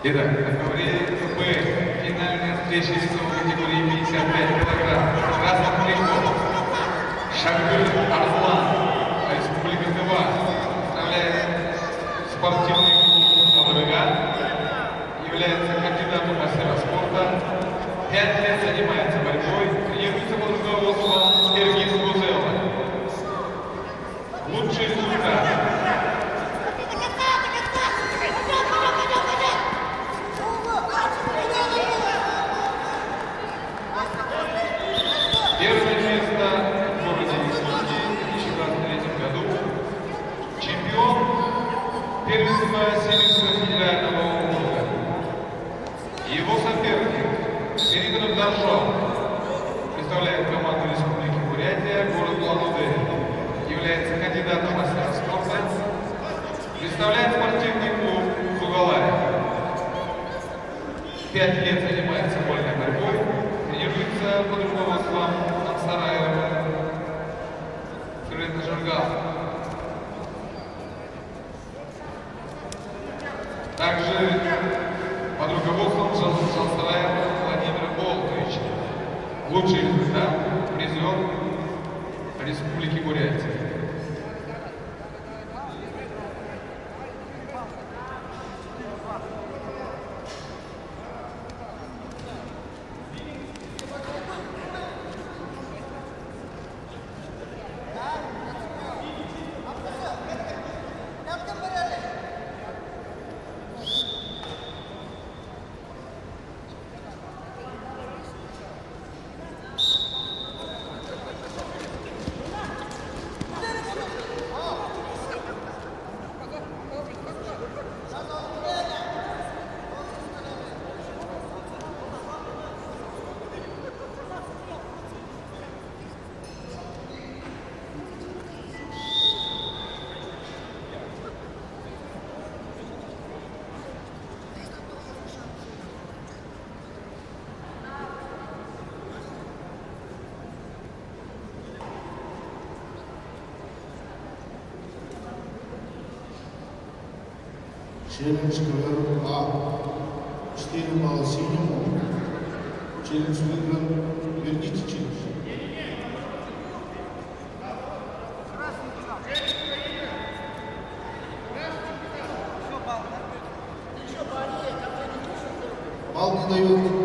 Итак, говорили КП, финальная встреча весовой категории 55 килограмм. Красный Поляков, Шагыр Арслан, Республика Тыва, представляет спортивный клуб «Ладога», является кандидатом в мастера спорта, 5 лет занимается борьбой, тренируется под руководством Сергея Гузела. Лучший результат. Первое место в городе Helsinki в 2023 году. Чемпион первенства Сибирского федерального округа. Его соперник Перегонов Даршов представляет команду Республики Бурятия, город Улан-Удэ. Является кандидатом в мастера спорта. Представляет спортивный клуб «Сугалай». 5 лет занимается вольной борьбой. Тренируется под руководством Ансараева Ферена Жаргал. Также под руководством Ансараева Владимира Болтовича. Лучший результат, призер Республики Бурятия. Челлендж КВР А. 4 балла синему. Челлендж выигран. Верните челлендж. Балл не дают.